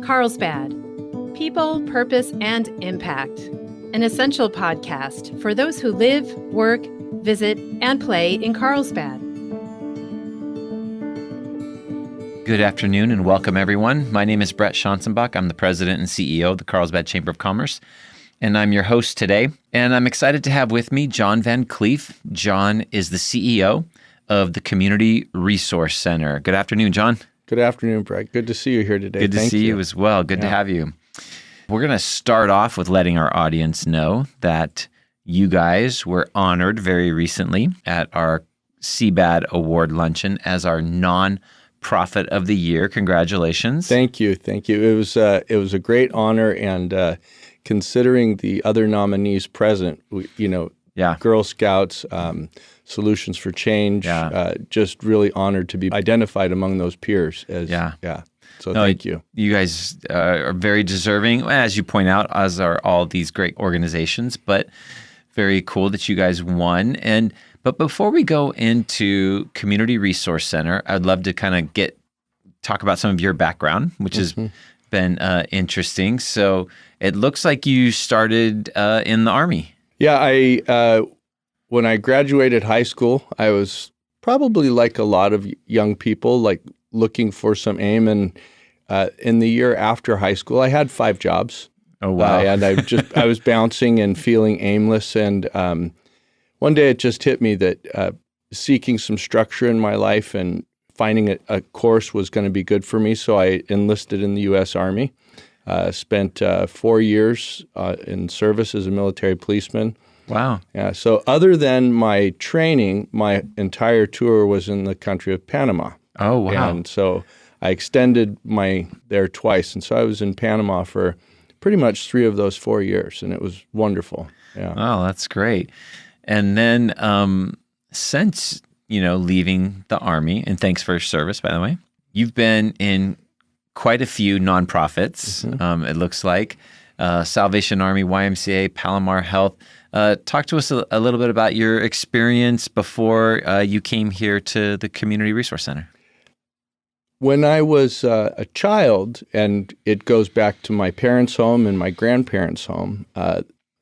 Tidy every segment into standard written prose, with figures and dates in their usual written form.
Carlsbad, People, Purpose, and Impact, an essential podcast for those who live, work, visit, and play in Carlsbad. Good afternoon and welcome, everyone. My name is Brett Schanzenbach. I'm the president and CEO of the Carlsbad Chamber of Commerce, and I'm your host today. And I'm excited to have with me John Van Cleef. John is the CEO of the Community Resource Center. Good afternoon, John. Good afternoon, Brett. Good to see you here today. Good to see you as well. Good to have you. We're going to start off with letting our audience know that you guys were honored very recently at our CBAD Award Luncheon as our non-profit of the year. Congratulations. Thank you. It was a great honor, and considering the other nominees present, Girl Scouts, Solutions for Change, just really honored to be identified among those peers. So thank you. You guys are very deserving, as you point out, as are all these great organizations, but very cool that you guys won. But before we go into Community Resource Center, I'd love to kind of talk about some of your background, which has been interesting. So it looks like you started in the Army. Yeah, when I graduated high school, I was probably like a lot of young people, like looking for some aim. And in the year after high school, I had 5 jobs. Oh, wow. And I was bouncing and feeling aimless. And one day it just hit me that seeking some structure in my life and finding a course was going to be good for me. So I enlisted in the U.S. Army, spent 4 years in service as a military policeman. Wow. Yeah. So other than my training, my entire tour was in the country of Panama. Oh, wow. And so I extended there twice. And so I was in Panama for pretty much 3 of those 4 years, and it was wonderful. Yeah. Oh, that's great. And then since, leaving the Army, and thanks for your service, by the way, you've been in quite a few nonprofits, it looks like, Salvation Army, YMCA, Palomar Health. Talk to us a little bit about your experience before you came here to the Community Resource Center. When I was a child, and it goes back to my parents' home and my grandparents' home,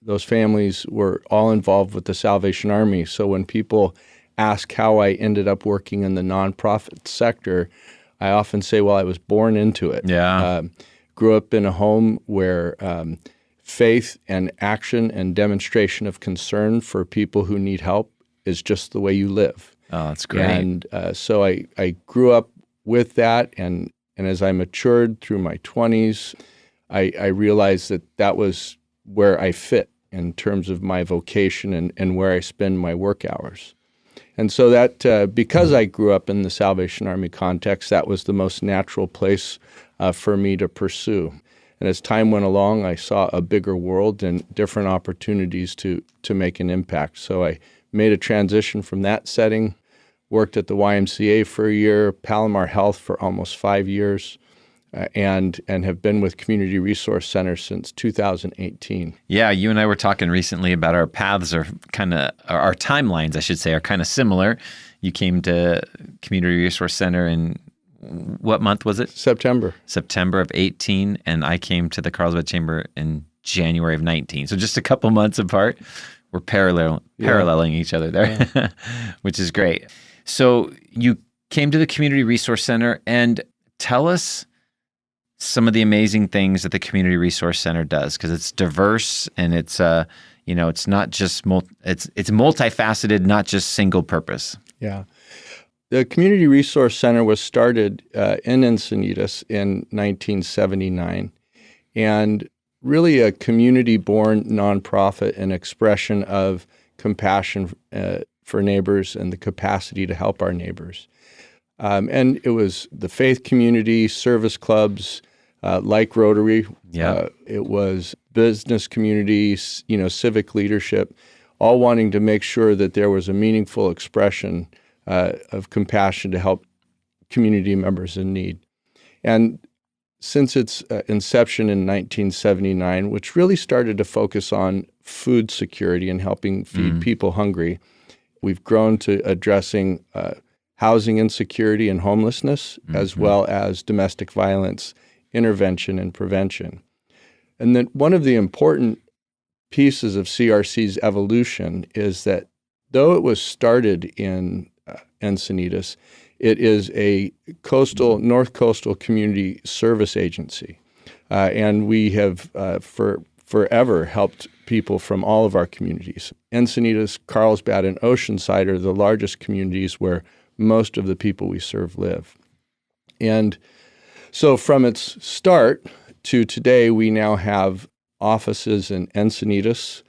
those families were all involved with the Salvation Army. So when people ask how I ended up working in the nonprofit sector, I often say, well, I was born into it. Yeah. Grew up in a home where faith and action and demonstration of concern for people who need help is just the way you live. Oh, that's great. And so I grew up with that, and as I matured through my 20s, I realized that was where I fit in terms of my vocation and where I spend my work hours. And so that because I grew up in the Salvation Army context, that was the most natural place for me to pursue. And as time went along, I saw a bigger world and different opportunities to make an impact. So I made a transition from that setting, worked at the YMCA for a year, Palomar Health for almost 5 years, and have been with Community Resource Center since 2018. Yeah, you and I were talking recently about our paths our timelines, I should say, are kind of similar. You came to Community Resource Center in what month was it? September of 18, and I came to the Carlsbad Chamber in January of 19. So just a couple months apart. We're paralleling each other there, which is great. So you came to the Community Resource Center, and tell us some of the amazing things that the Community Resource Center does, because it's diverse and it's it's not just it's multifaceted, not just single purpose. Yeah. The Community Resource Center was started in Encinitas in 1979, and really a community-born nonprofit, an expression of compassion for neighbors and the capacity to help our neighbors. And it was the faith community, service clubs, like Rotary. It was business communities, civic leadership, all wanting to make sure that there was a meaningful expression of compassion to help community members in need. And since its inception in 1979, which really started to focus on food security and helping feed people hungry, we've grown to addressing housing insecurity and homelessness, as well as domestic violence intervention, and prevention. And then one of the important pieces of CRC's evolution is that though it was started in Encinitas, it is a North Coastal community service agency. And we have forever helped people from all of our communities. Encinitas, Carlsbad, and Oceanside are the largest communities where most of the people we serve live. And so from its start to today, we now have offices in Encinitas,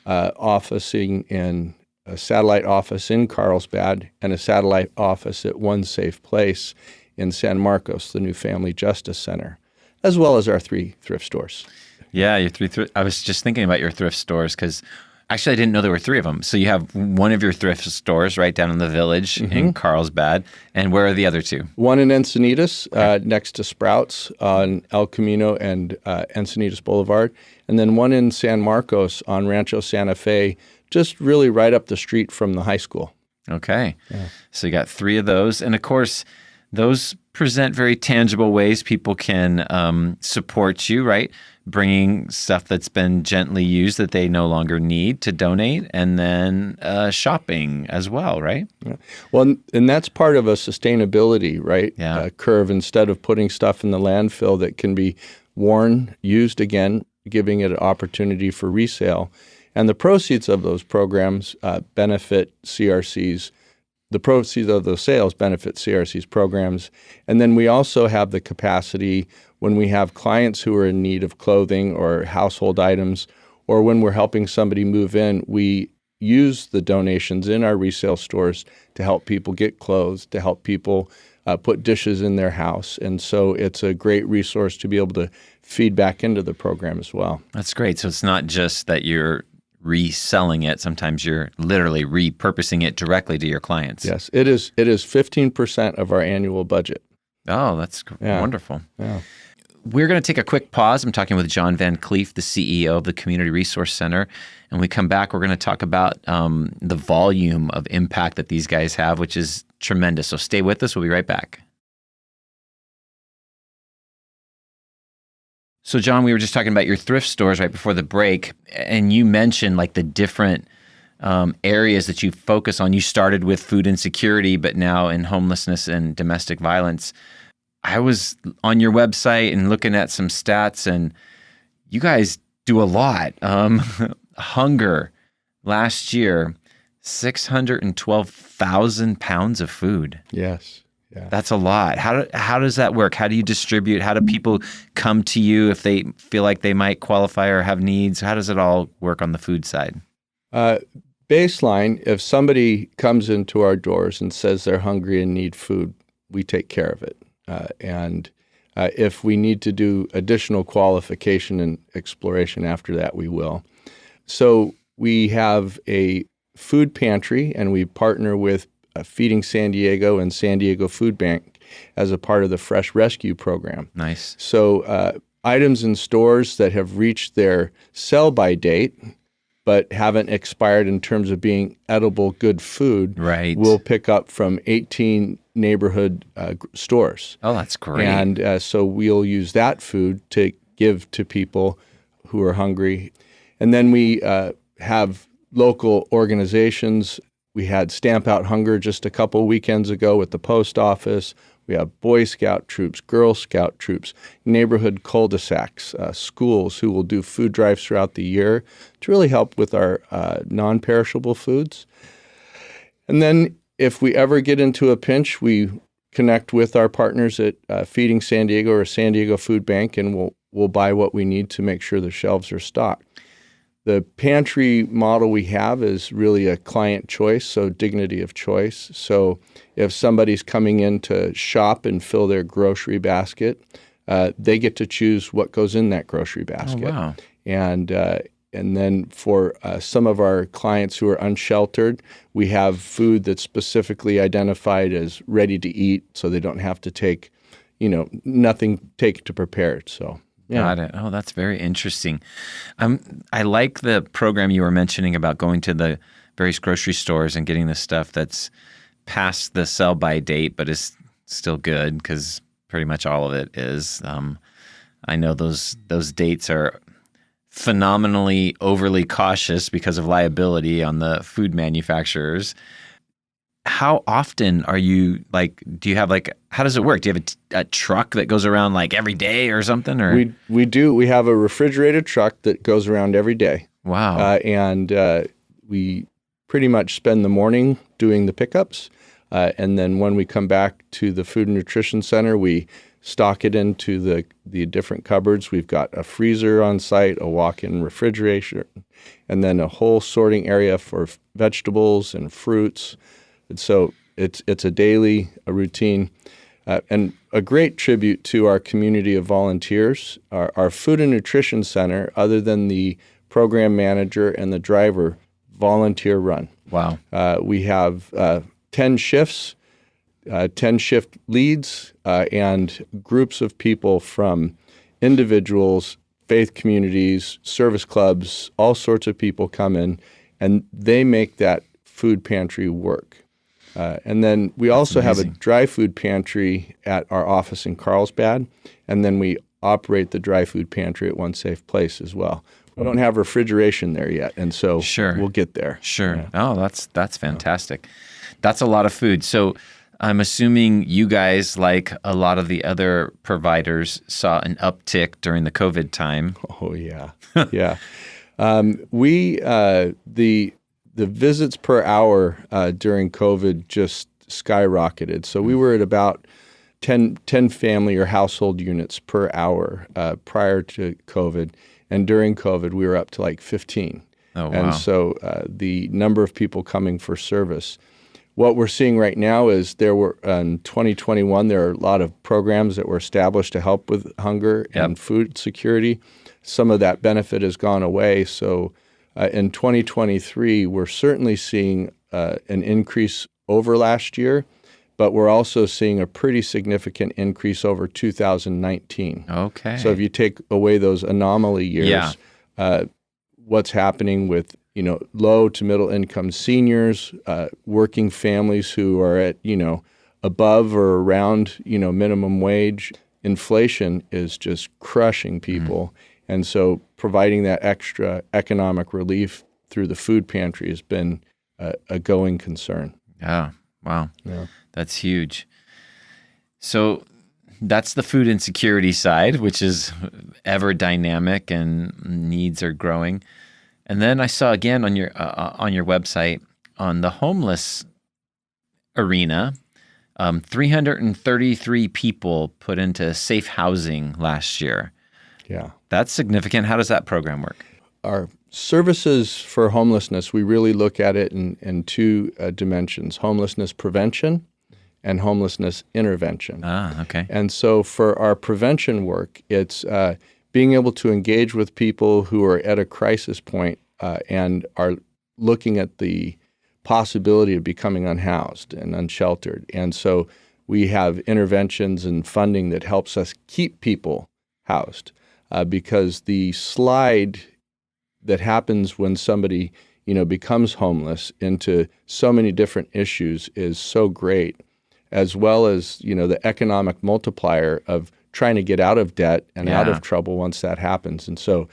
officing in a satellite office in Carlsbad, and a satellite office at One Safe Place in San Marcos, the new Family Justice Center, as well as our 3 thrift stores. Yeah, your 3 I was just thinking about your thrift stores because actually I didn't know there were 3 of them. So you have one of your thrift stores right down in the village in Carlsbad. And where are the other 2? One in Encinitas, next to Sprouts on El Camino and Encinitas Boulevard. And then one in San Marcos on Rancho Santa Fe, just really right up the street from the high school. Okay. Yeah. So you got 3 of those. And of course, those present very tangible ways people can support you, right? Bringing stuff that's been gently used that they no longer need to donate, and then shopping as well, right? Yeah. Well, and that's part of a sustainability, right? Yeah. Curve. Instead of putting stuff in the landfill that can be worn, used again, giving it an opportunity for resale. And the proceeds of those programs benefit CRC's. The proceeds of those sales benefit CRC's programs. And then we also have the capacity when we have clients who are in need of clothing or household items, or when we're helping somebody move in, we use the donations in our resale stores to help people get clothes, to help people put dishes in their house. And so it's a great resource to be able to feed back into the program as well. That's great. So it's not just that you're reselling it. Sometimes you're literally repurposing it directly to your clients. Yes, it is 15% of our annual budget. Oh, that's wonderful. Yeah. We're going to take a quick pause. I'm talking with John Van Cleef, the CEO of the Community Resource Center. And when we come back, we're going to talk about the volume of impact that these guys have, which is tremendous. So stay with us. We'll be right back. So, John, we were just talking about your thrift stores right before the break, and you mentioned like the different areas that you focus on. You started with food insecurity, but now in homelessness and domestic violence. I was on your website and looking at some stats, and you guys do a lot. Hunger, last year, 612,000 pounds of food. Yes. Yeah. That's a lot. How does that work? How do you distribute? How do people come to you if they feel like they might qualify or have needs? How does it all work on the food side? Baseline, if somebody comes into our doors and says they're hungry and need food, we take care of it. And if we need to do additional qualification and exploration after that, we will. So we have a food pantry, and we partner with Feeding San Diego and San Diego Food Bank as a part of the Fresh Rescue program. Nice. So items in stores that have reached their sell-by date but haven't expired in terms of being edible, good food, right, we'll pick up from 18 neighborhood stores. Oh, that's great. And so we'll use that food to give to people who are hungry. And then we have local organizations. We had Stamp Out Hunger just a couple weekends ago with the post office. We have Boy Scout troops, Girl Scout troops, neighborhood cul-de-sacs, schools who will do food drives throughout the year to really help with our non-perishable foods. And then if we ever get into a pinch, we connect with our partners at Feeding San Diego or San Diego Food Bank, and we'll buy what we need to make sure the shelves are stocked. The pantry model we have is really a client choice, so dignity of choice. So if somebody's coming in to shop and fill their grocery basket, they get to choose what goes in that grocery basket. Oh, wow. And then for some of our clients who are unsheltered, we have food that's specifically identified as ready to eat, so they don't have to take, nothing take to prepare it. So. Yeah. Got it. Oh, that's very interesting. I like the program you were mentioning about going to the various grocery stores and getting the stuff that's past the sell-by date, but is still good because pretty much all of it is. I know those dates are phenomenally overly cautious because of liability on the food manufacturers. How often are you do you have how does it work? Do you have a truck that goes around every day or something? Or we do. We have a refrigerated truck that goes around every day. Wow. And we pretty much spend the morning doing the pickups. And then when we come back to the Food and Nutrition Center, we stock it into the different cupboards. We've got a freezer on site, a walk-in refrigerator, and then a whole sorting area for vegetables and fruits. And so it's a daily routine. And a great tribute to our community of volunteers. Our Food and Nutrition Center, other than the program manager and the driver, volunteer run. Wow. We have 10 shifts, 10 shift leads, and groups of people from individuals, faith communities, service clubs, all sorts of people come in, and they make that food pantry work. And then we also have a dry food pantry at our office in Carlsbad, and then we operate the dry food pantry at One Safe Place as well. We don't have refrigeration there yet, and so we'll get there. Sure. Yeah. Oh, that's fantastic. That's a lot of food. So I'm assuming you guys, like a lot of the other providers, saw an uptick during the COVID time. Oh, yeah. Yeah. The visits per hour during COVID just skyrocketed. So we were at about 10 family or household units per hour prior to COVID. And during COVID, we were up to 15. Oh, wow. And so the number of people coming for service. What we're seeing right now is in 2021, there are a lot of programs that were established to help with hunger and food security. Some of that benefit has gone away. So in 2023, we're certainly seeing an increase over last year, but we're also seeing a pretty significant increase over 2019. Okay. So if you take away those anomaly years, what's happening with low to middle income seniors, working families who are at above or around minimum wage, inflation is just crushing people. And so providing that extra economic relief through the food pantry has been a going concern. Yeah. Wow. Yeah. That's huge. So that's the food insecurity side, which is ever dynamic and needs are growing. And then I saw again on your website on the homeless arena, 333 people put into safe housing last year. Yeah. That's significant. How does that program work? Our services for homelessness, we really look at it in two dimensions: homelessness prevention and homelessness intervention. Ah, okay. And so for our prevention work, it's being able to engage with people who are at a crisis point and are looking at the possibility of becoming unhoused and unsheltered. And so we have interventions and funding that helps us keep people housed because the slide that happens when somebody becomes homeless into so many different issues is so great, as well as the economic multiplier of trying to get out of debt and out of trouble once that happens. And so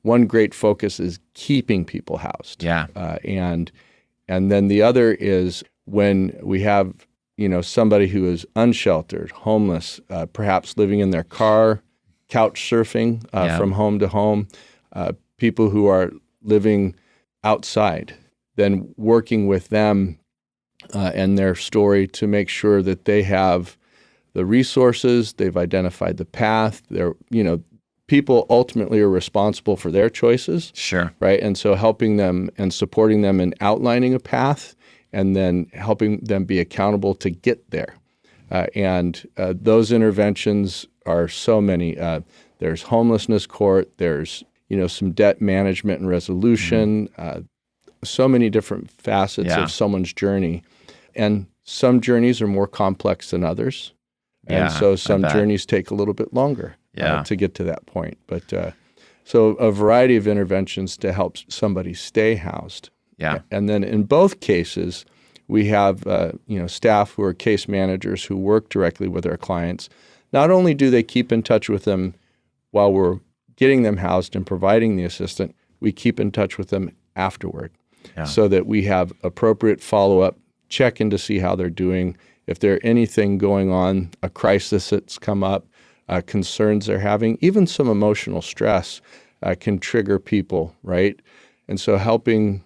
one great focus is keeping people housed. Yeah. And then the other is when we have, somebody who is unsheltered, homeless, perhaps living in their car, couch surfing from home to home, people who are living outside, then working with them and their story to make sure that they have the resources, they've identified the path. They're, people ultimately are responsible for their choices. Sure. Right. And so helping them and supporting them in outlining a path and then helping them be accountable to get there. And those interventions are so many. There's homelessness court, there's, some debt management and resolution, so many different facets of someone's journey. And some journeys are more complex than others. And so some journeys take a little bit longer to get to that point. But so a variety of interventions to help somebody stay housed. Yeah. And then in both cases, we have staff who are case managers who work directly with our clients. Not only do they keep in touch with them while we're getting them housed and providing the assistance, we keep in touch with them afterward so that we have appropriate follow-up, check in to see how they're doing. If there's anything going on, a crisis that's come up, concerns they're having, even some emotional stress can trigger people, right? And so helping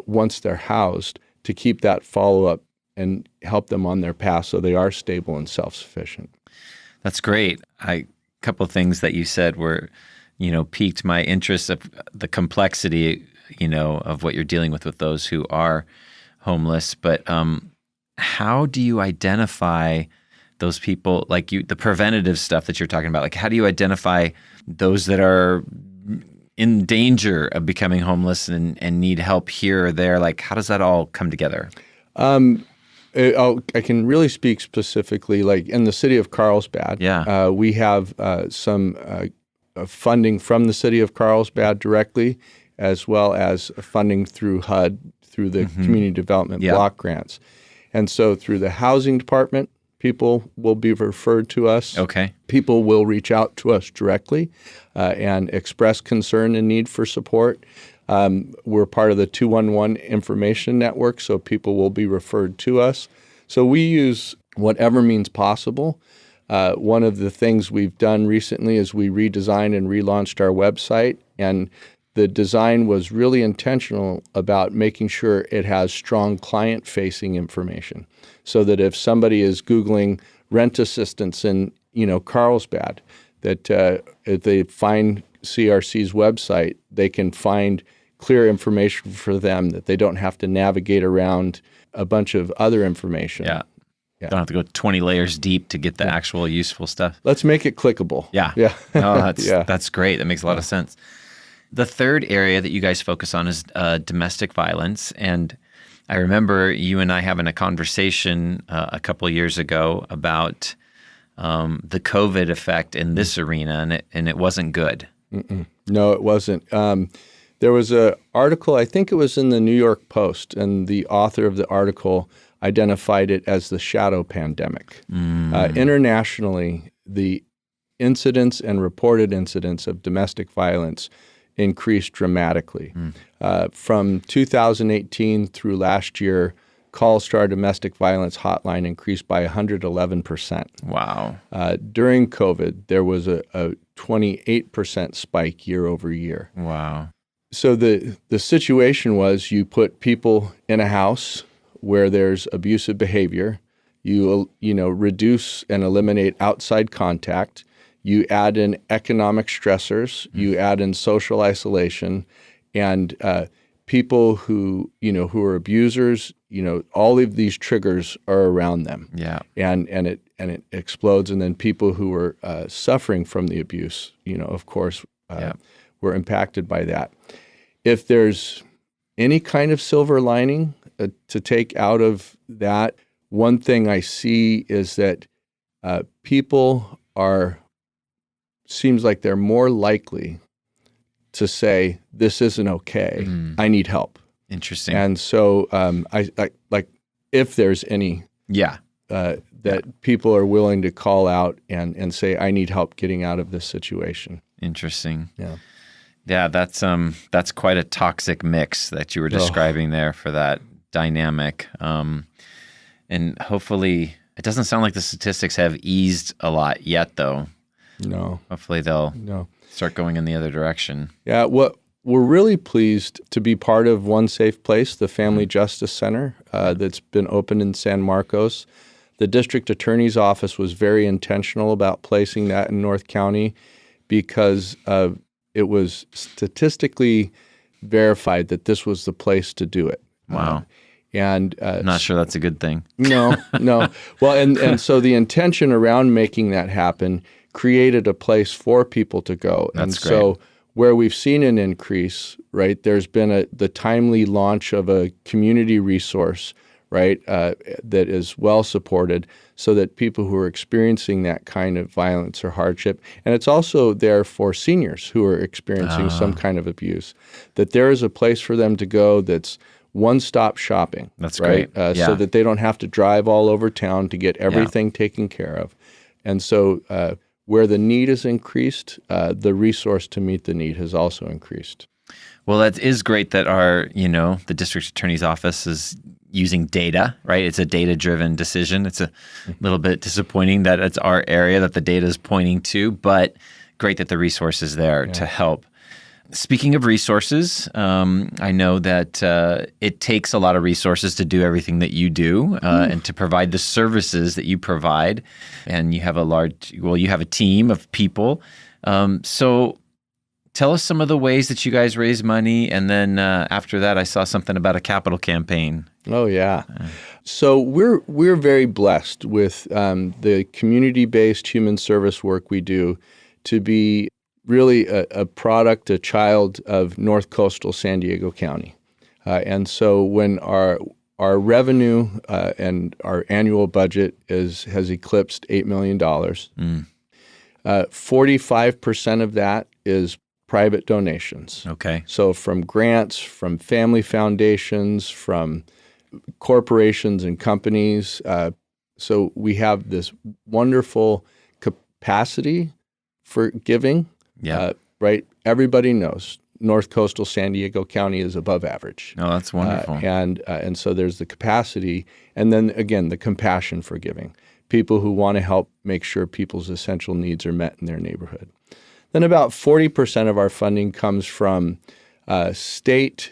once they're housed to keep that follow-up and help them on their path so they are stable and self-sufficient. That's great. A couple of things that you said were, piqued my interest of the complexity, of what you're dealing with those who are homeless. But how do you identify those people, like the preventative stuff that you're talking about? Like, how do you identify those that are in danger of becoming homeless and need help here or there? Like, how does that all come together? I can really speak specifically, like in the city of Carlsbad. We have some funding from the city of Carlsbad directly, as well as funding through HUD, through the Community Development Block Grants. And so through the housing department, people will be referred to us. Okay. People will reach out to us directly and express concern and need for support. We're part of the 211 information network, so people will be referred to us. So we use whatever means possible. One of the things we've done recently is we redesigned and relaunched our website, and the design was really intentional about making sure it has strong client-facing information, so that if somebody is Googling rent assistance in Carlsbad, that if they find CRC's website, they can find clear information for them, that they don't have to navigate around a bunch of other information. Yeah. Don't have to go 20 layers deep to get the actual useful stuff. Let's make it clickable. Yeah. No, that's great. That makes a lot of sense. The third area that you guys focus on is domestic violence. And I remember you and I having a conversation a couple of years ago about the COVID effect in this arena, and it wasn't good. No, it wasn't. There was an article, I think it was in the New York Post, and the author of the article identified it as the shadow pandemic. Internationally, the incidents and reported incidents of domestic violence increased dramatically. From 2018 through last year, calls to our domestic violence hotline increased by 111%. Wow. During COVID, there was a 28% spike year over year. Wow. So the situation was, you put people in a house where there's abusive behavior, you reduce and eliminate outside contact, you add in economic stressors, you add in social isolation, and people who are abusers, all of these triggers are around them. Yeah. And it explodes, and then people who are suffering from the abuse, of course, were impacted by that. If there's any kind of silver lining to take out of that, one thing I see is that people seems like they're more likely to say, this isn't okay, I need help. Interesting. And so I like, if there's any that people are willing to call out and say, I need help getting out of this situation. Interesting. Yeah. Yeah, that's quite a toxic mix that you were describing there for that dynamic. And hopefully, it doesn't sound like the statistics have eased a lot yet, though. No. Hopefully they'll start going in the other direction. Yeah, we're really pleased to be part of One Safe Place, the Family Justice Center that's been opened in San Marcos. The district attorney's office was very intentional about placing that in North County because it was statistically verified that this was the place to do it. Wow. And I'm not sure that's a good thing. No. Well, and so the intention around making that happen created a place for people to go. That's great. So where we've seen an increase, right, there's been the timely launch of a community resource, right, that is well supported so that people who are experiencing that kind of violence or hardship, and it's also there for seniors who are experiencing some kind of abuse, that there is a place for them to go that's one-stop shopping. That's right? great. So that they don't have to drive all over town to get everything taken care of. And so where the need is increased, the resource to meet the need has also increased. Well, that is great that the district attorney's office is using data, right? It's a data-driven decision. It's a little bit disappointing that it's our area that the data is pointing to, but great that the resource is there to help. Speaking of resources, I know that it takes a lot of resources to do everything that you do and to provide the services that you provide. And you have you have a team of people. So tell us some of the ways that you guys raise money. And then after that, I saw something about a capital campaign. Oh, yeah. So we're very blessed with the community-based human service work we do to be really a product, a child of North Coastal San Diego County. And so when our revenue and our annual budget has eclipsed $8 million, 45% of that is private donations. Okay. So from grants, from family foundations, from corporations and companies. So we have this wonderful capacity for giving. Yeah. Right. Everybody knows North Coastal San Diego County is above average. Oh, that's wonderful. And so there's the capacity, and then again the compassion for giving. People who want to help make sure people's essential needs are met in their neighborhood. Then about 40% of our funding comes from state,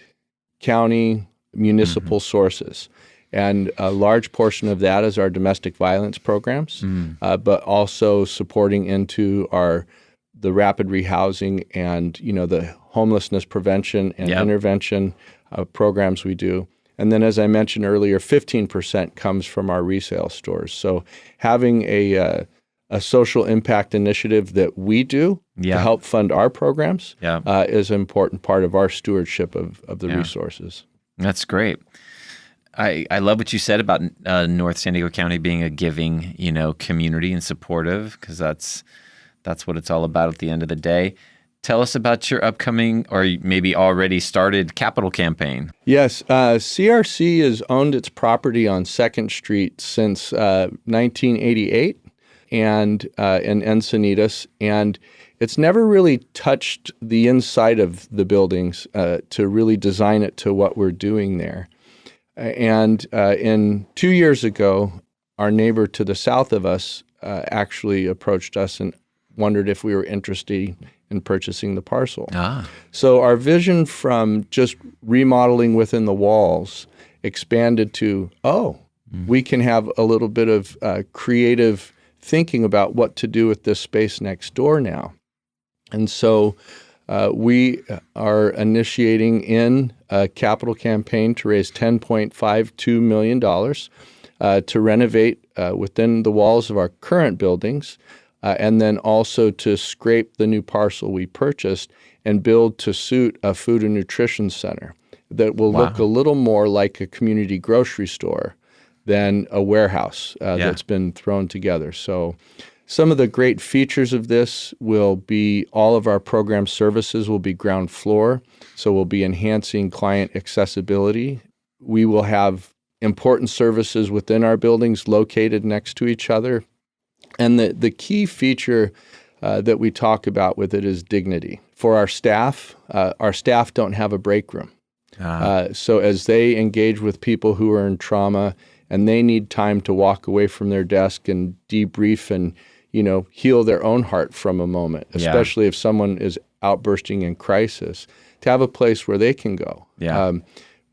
county, municipal sources. And a large portion of that is our domestic violence programs, but also supporting into the rapid rehousing and the homelessness prevention and intervention programs we do. And then, as I mentioned earlier, 15% comes from our resale stores. So having a social impact initiative that we do to help fund our programs is an important part of our stewardship of the resources. That's great. I love what you said about North San Diego County being a giving, community and supportive, because that's what it's all about at the end of the day. Tell us about your upcoming or maybe already started capital campaign. Yes. CRC has owned its property on 2nd Street since 1988 and in Encinitas, and it's never really touched the inside of the buildings to really design it to what we're doing there. And 2 years ago, our neighbor to the south of us actually approached us and wondered if we were interested in purchasing the parcel. So our vision from just remodeling within the walls expanded to, we can have a little bit of creative thinking about what to do with this space next door now. And so we are initiating in a capital campaign to raise $10.52 million to renovate within the walls of our current buildings, and then also to scrape the new parcel we purchased and build to suit a food and nutrition center that will look a little more like a community grocery store than a warehouse that's been thrown together. So some of the great features of this will be all of our program services will be ground floor, so we'll be enhancing client accessibility. We will have important services within our buildings located next to each other. And the key feature that we talk about with it is dignity. For our staff don't have a break room. So as they engage with people who are in trauma and they need time to walk away from their desk and debrief and heal their own heart from a moment, especially if someone is outbursting in crisis, to have a place where they can go.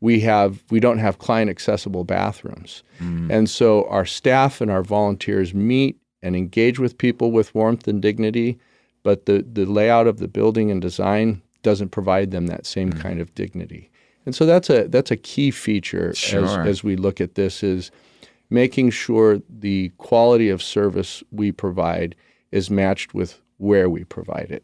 We don't have client accessible bathrooms. And so our staff and our volunteers meet and engage with people with warmth and dignity, but the layout of the building and design doesn't provide them that same kind of dignity. And so that's a key feature as we look at this, is making sure the quality of service we provide is matched with where we provide it.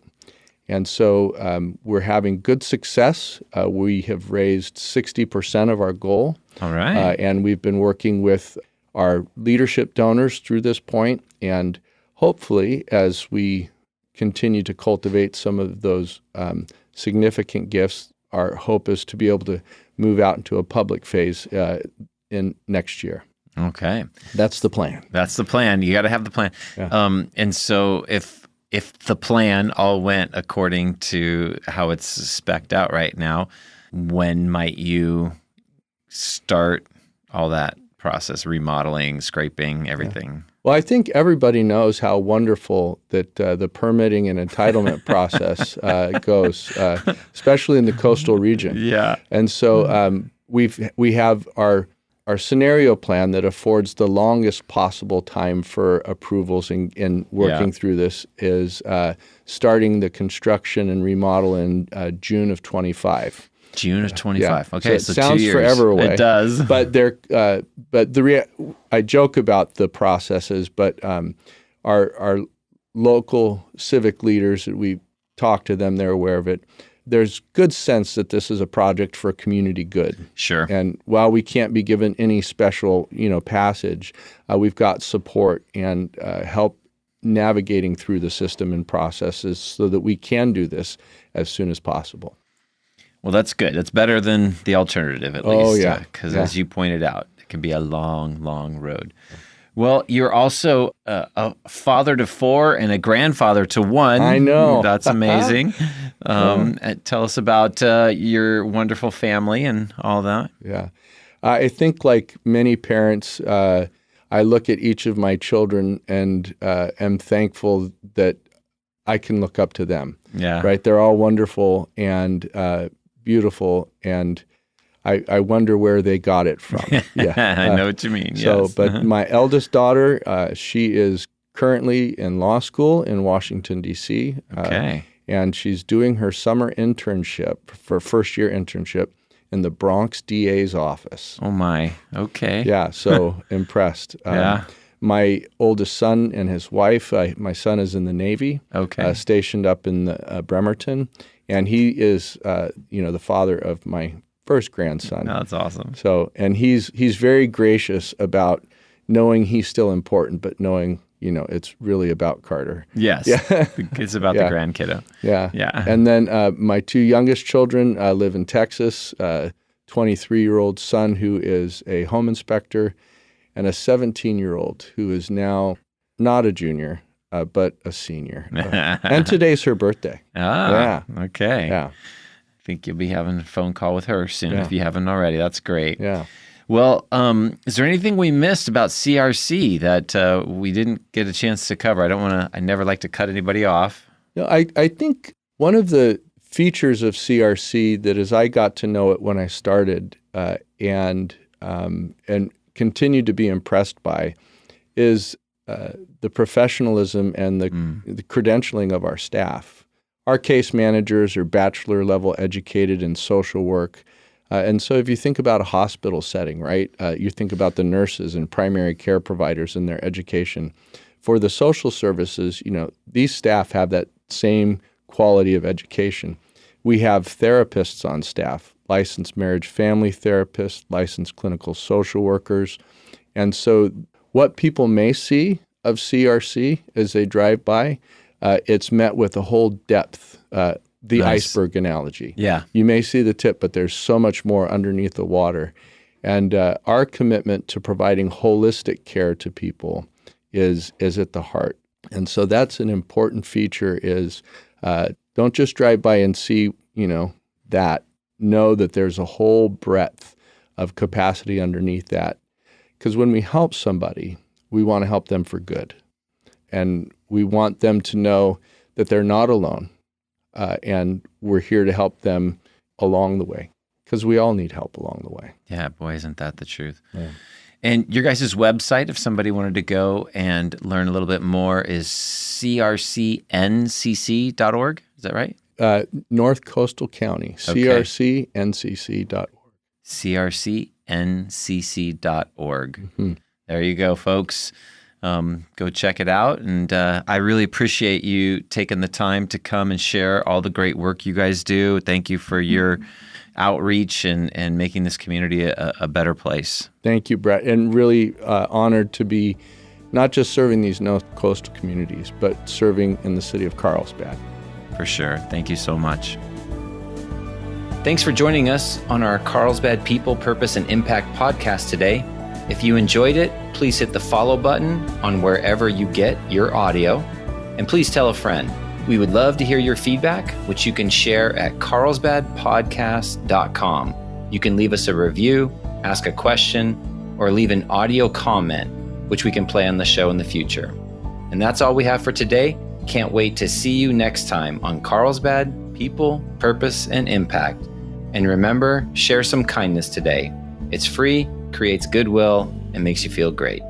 And so we're having good success. We have raised 60% of our goal. All right. And we've been working with our leadership donors through this point. And hopefully, as we continue to cultivate some of those significant gifts, our hope is to be able to move out into a public phase in next year. Okay. That's the plan. That's the plan. You got to have the plan. And so if if the plan all went according to how it's spec'd out right now, when might you start all that process, remodeling, scraping, everything? Yeah. Well, I think everybody knows how wonderful that the permitting and entitlement process goes, especially in the coastal region. Yeah. And so we have our scenario plan that affords the longest possible time for approvals in working through this is starting the construction and remodel in June of 25. June of 25. Yeah. Okay, so so it sounds 2 years. Forever away. It does. But I joke about the processes, but our local civic leaders, we talk to them, they're aware of it. There's good sense that this is a project for community good. Sure. And while we can't be given any special, passage, we've got support and help navigating through the system and processes so that we can do this as soon as possible. Well, that's good. That's better than the alternative, at least. Oh, yeah. Because as you pointed out, it can be a long, long road. Well, you're also a father to 4 and a grandfather to 1. I know. That's amazing. Tell us about your wonderful family and all that. Yeah. I think like many parents, I look at each of my children and am thankful that I can look up to them. Yeah. Right? They're all wonderful and beautiful, and I wonder where they got it from. Yeah, I know what you mean. So, yes. but my eldest daughter, she is currently in law school in Washington, D.C. Okay. And she's doing her summer internship, for first-year internship, in the Bronx DA's office. Oh, my. Okay. Yeah, so impressed. Yeah. My oldest son and his wife, my son is in the Navy, stationed up in Bremerton, and he is, the father of my first grandson. Oh, that's awesome. So, and he's very gracious about knowing he's still important, but knowing, it's really about Carter. Yes. Yeah. It's about the grand kiddo. Yeah. Yeah. And then my 2 youngest children live in Texas, 23-year-old son who is a home inspector, and a 17-year-old who is now not a junior, but a senior. And today's her birthday. Ah, yeah. Okay. Yeah. I think you'll be having a phone call with her soon if you haven't already. That's great. Yeah. Well, is there anything we missed about CRC that we didn't get a chance to cover? I never like to cut anybody off. I think one of the features of CRC that as I got to know it when I started and continued to be impressed by is the professionalism and the credentialing of our staff. Our case managers are bachelor level educated in social work. And so if you think about a hospital setting, right, you think about the nurses and primary care providers and their education. For the social services, these staff have that same quality of education. We have therapists on staff, licensed marriage family therapists, licensed clinical social workers. And so what people may see of CRC as they drive by, it's met with a whole depth, the iceberg analogy. Yeah. You may see the tip, but there's so much more underneath the water. And our commitment to providing holistic care to people is at the heart. And so that's an important feature is don't just drive by and see, that. Know that there's a whole breadth of capacity underneath that. Because when we help somebody, we want to help them for good. And we want them to know that they're not alone. And we're here to help them along the way. Because we all need help along the way. Yeah, boy, isn't that the truth. Yeah. And your guys' website, if somebody wanted to go and learn a little bit more, is crcncc.org. Is that right? North Coastal County, crcncc.org. crcncc.org. Mm-hmm. There you go, folks. Go check it out. And I really appreciate you taking the time to come and share all the great work you guys do. Thank you for your outreach and making this community a better place. Thank you, Brett. And really honored to be not just serving these North Coastal communities, but serving in the city of Carlsbad. For sure. Thank you so much. Thanks for joining us on our Carlsbad People, Purpose, and Impact podcast today. If you enjoyed it, please hit the follow button on wherever you get your audio. And please tell a friend. We would love to hear your feedback, which you can share at carlsbadpodcast.com. You can leave us a review, ask a question, or leave an audio comment, which we can play on the show in the future. And that's all we have for today. Can't wait to see you next time on Carlsbad People, Purpose, and Impact. And remember, share some kindness today. It's free, creates goodwill, and makes you feel great.